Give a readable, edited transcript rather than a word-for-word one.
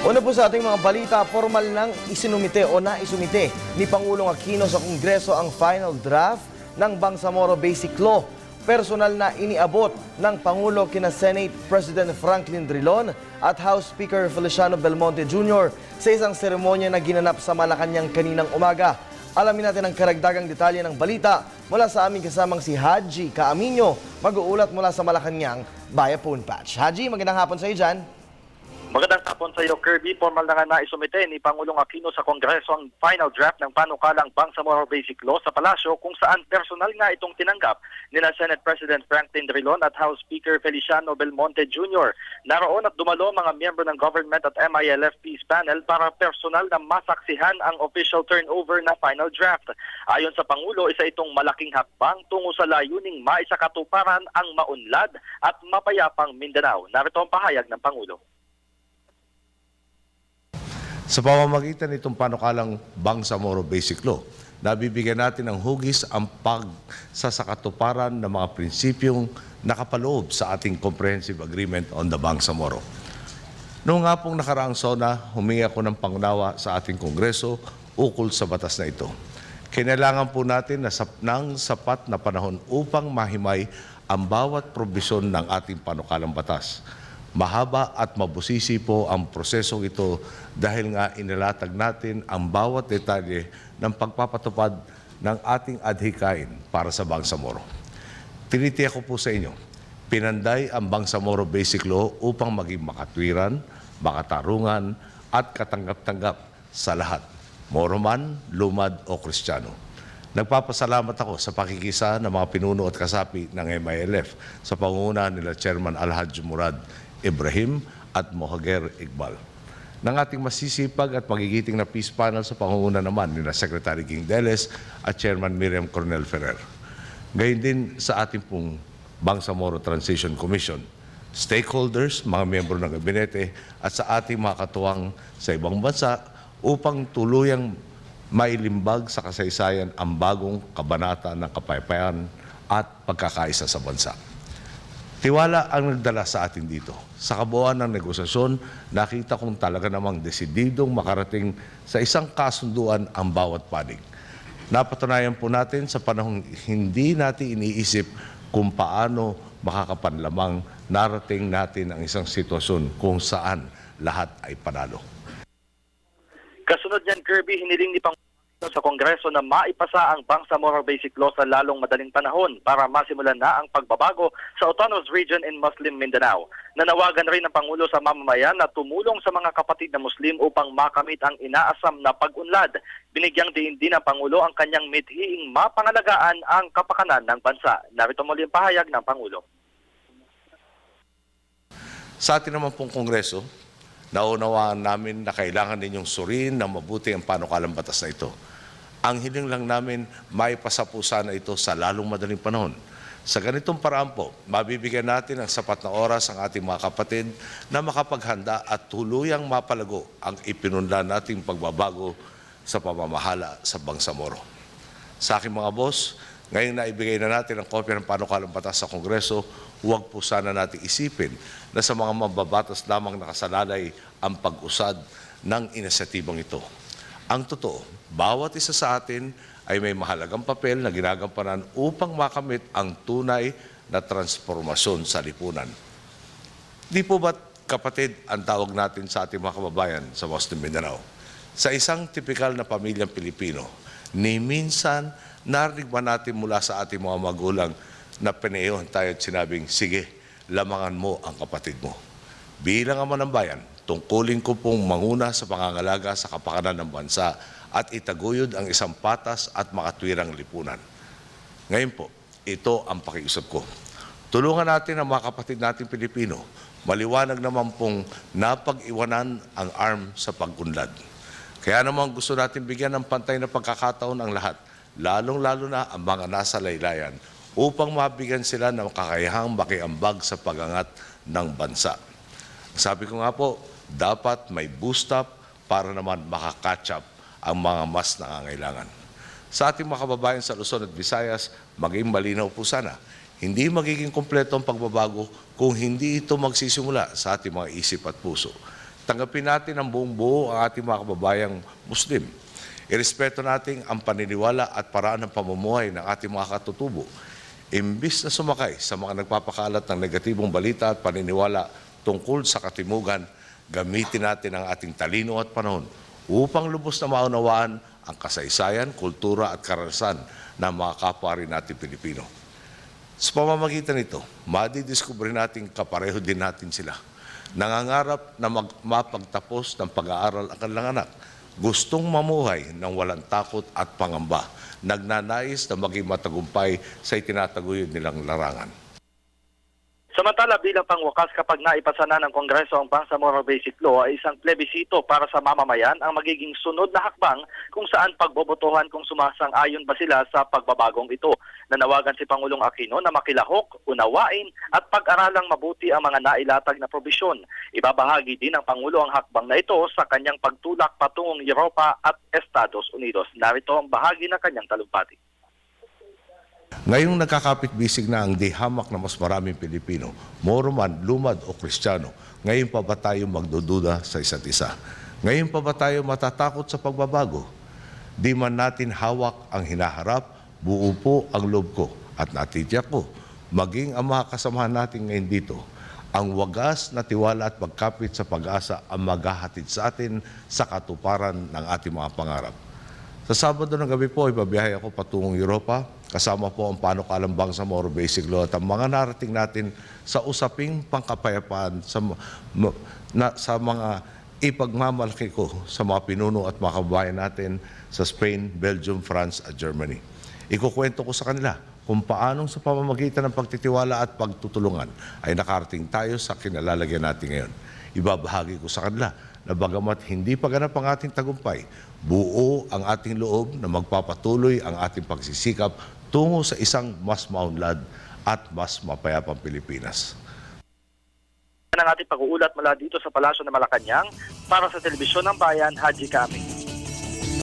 Una po sa ating mga balita, formal nang isinumite o naisumite ni Pangulong Aquino sa Kongreso ang final draft ng Bangsamoro Basic Law. Personal na iniabot ng Pangulo kina Senate President Franklin Drilon at House Speaker Feliciano Belmonte Jr. sa isang seremonya na ginanap sa Malacanang kaninang umaga. Alamin natin ang karagdagang detalye ng balita mula sa aming kasamang si Haji Caaminio, mag-uulat mula sa Malacanang via phone patch. Haji, magandang hapon sa iyo dyan. Magandang hapon sa iyo, Kirby. Formal na nga naisumite ni Pangulong Aquino sa Kongreso ang final draft ng panukalang Bangsamoro Basic Law sa Palasyo, kung saan personal nga itong tinanggap nila Senate President Franklin Drilon at House Speaker Feliciano Belmonte Jr. Naroon at dumalo mga miyembro ng government at MILF Peace Panel para personal na masaksihan ang official turnover na final draft. Ayon sa Pangulo, isa itong malaking hakbang tungo sa layuning maisakatuparan ang maunlad at mapayapang Mindanao. Narito ang pahayag ng Pangulo. Sa pamamagitan nitong panukalang Bangsamoro Basic Law, nabibigyan natin ng hugis ang pagsasakatuparan ng mga prinsipyong nakapaloob sa ating Comprehensive Agreement on the Bangsamoro. Noong nga pong nakaraang SONA, humingi ako ng pangunawa sa ating Kongreso ukol sa batas na ito. Kinailangan po natin ng sapat na panahon upang mahimay ang bawat probisyon ng ating panukalang batas. Mahaba at mabusisi po ang prosesong ito dahil nga inilatag natin ang bawat detalye ng pagpapatupad ng ating adhikain para sa Bangsamoro. Tinitiyak ko po sa inyo, pinanday ang Bangsamoro Basic Law upang maging makatwiran, makatarungan at katanggap-tanggap sa lahat, Moro man, lumad o Kristiyano. Nagpapasalamat ako sa pakikisa ng mga pinuno at kasapi ng MILF sa pangunguna nila Chairman Alhaji Murad Ibrahim at Mohager Iqbal. Ng ating masisipag at magigiting na peace panel sa pangunguna naman nila Secretary Ging Deles at Chairman Miriam Coronel Ferrer. Gayon din sa ating pong Bangsamoro Transition Commission, stakeholders, mga miyembro ng gabinete at sa ating mga katuwang sa ibang bansa upang tuluyang mailimbag sa kasaysayan ang bagong kabanata ng kapayapaan at pagkakaisa sa bansa. Tiwala ang nagdala sa atin dito. Sa kabuuan ng negosasyon, nakita kong talaga namang desididong makarating sa isang kasunduan ang bawat panig. Napatunayan po natin sa panahong hindi natin iniisip kung paano makakapanlamang narating natin ang isang sitwasyon kung saan lahat ay panalo. Kasunod niyan, Kirby, hiniling ni Pangulo sa Kongreso na maipasa ang Bangsamoro Basic Law sa lalong madaling panahon para masimulan na ang pagbabago sa Autonomous Region in Muslim Mindanao. Nanawagan rin ng Pangulo sa mamamayan na tumulong sa mga kapatid na Muslim upang makamit ang inaasam na pag-unlad. Binigyang diin din ng Pangulo ang kanyang mithiing mapangalagaan ang kapakanan ng bansa. Narito muli ang pahayag ng Pangulo. Sa atin naman pong Kongreso, naunawaan namin na kailangan ninyong suriin na mabuti ang panukalang batas na ito. Ang hiling lang namin, maipasa po sana ito sa lalong madaling panahon. Sa ganitong paraan po, mabibigyan natin ng sapat na oras ang ating mga kapatid na makapaghanda at tuluyang mapalago ang ipinunla nating pagbabago sa pamamahala sa Bangsamoro. Sa aking mga boss, ngayong naibigay na natin ang kopya ng panukalang batas sa Kongreso, huwag po sana natin isipin na sa mga mababatas lamang nakasalalay ang pag-usad ng inisyatibang ito. Ang totoo, bawat isa sa atin ay may mahalagang papel na ginagampanan upang makamit ang tunay na transformasyon sa lipunan. Di po ba't kapatid ang tawag natin sa ating mga kababayan sa Muslim Mindanao? Sa isang tipikal na pamilyang Pilipino, ni minsan narinig ba natin mula sa ating mga magulang na pinayahan tayo at sinabing, sige, lamangan mo ang kapatid mo. Bilang ama ng bayan, tungkulin ko pong manguna sa pangangalaga sa kapakanan ng bansa at itaguyod ang isang patas at makatwirang lipunan. Ngayon po, ito ang pakiusap ko. Tulungan natin ang mga kapatid nating Pilipino. Maliwanag naman pong napag-iwanan ang arm sa pag-unlad. Kaya naman gusto natin bigyan ng pantay na pagkakataon ang lahat, lalong-lalo na ang mga nasa laylayan, upang mabigyan sila ng kakayahang makiambag sa pagangat ng bansa. Sabi ko nga po, dapat may boost up para naman makakatch up ang mga mas nangangailangan. Sa ating mga kababayan sa Luzon at Visayas, maging malinaw po sana, hindi magiging kumpleto ang pagbabago kung hindi ito magsisimula sa ating mga isip at puso. Tanggapin natin ang buong buo ang ating mga kababayang Muslim. Irespeto natin ang paniniwala at paraan ng pamumuhay ng ating mga katutubo. Imbis na sumakay sa mga nagpapakalat ng negatibong balita at paniniwala tungkol sa katimugan, gamitin natin ang ating talino at panahon upang lubos na maunawaan ang kasaysayan, kultura at karanasan ng mga kapwa rin natin Pilipino. Sa pamamagitan nito, madidiskubre natin kapareho din natin sila. Nangangarap na mapagtapos ng pag-aaral ang kanilang anak. Gustong mamuhay ng walang takot at pangamba. Nagnanais na maging matagumpay sa itinataguyod nilang larangan. Samantala, bilang pangwakas kapag naipasa na ng Kongreso ang Bangsamoro Basic Law ay isang plebisito para sa mamamayan ang magiging sunod na hakbang kung saan pagbobotohan kung sumasang-ayon ba sila sa pagbabagong ito. Nanawagan si Pangulong Aquino na makilahok, unawain at pag-aralang mabuti ang mga nailatag na probisyon. Ibabahagi din ng Pangulo ang hakbang na ito sa kanyang pagtulak patungong Europa at Estados Unidos. Narito ang bahagi ng kanyang talumpati. Ngayong nagkakapit-bisig na ang dihamak na mas maraming Pilipino, Moro man, lumad o Kristiyano, ngayon pa ba tayo magdududa sa isa't isa? Ngayon pa ba tayo matatakot sa pagbabago? Di man natin hawak ang hinaharap, buo po ang loob ko at natitiyak ko, maging ang mga kasamahan natin ngayon dito, ang wagas na tiwala at pagkapit sa pag-asa ang maghahatid sa atin sa katuparan ng ating mga pangarap. Sa Sabado ng gabi po, ibabiyahe ako patungong Europa. Kasama po ang panukalang Bangsamoro Basic Law at ang mga narating natin sa usaping pangkapayapaan sa mga ipagmamalaki ko sa mga pinuno at mga kababayan natin sa Spain, Belgium, France at Germany. Ikukwento ko sa kanila kung paanong sa pamamagitan ng pagtitiwala at pagtutulungan ay nakarating tayo sa kinalalagyan natin ngayon. Ibabahagi ko sa kanila na bagamat hindi pa ganap ang ating tagumpay, buo ang ating loob na magpapatuloy ang ating pagsisikap tungo sa isang mas maunlad at mas mapayapang Pilipinas. Ang ating pag-uulat mula dito sa Palasyo ng Malacanang para sa Telebisyon ng Bayan, Haji Kami.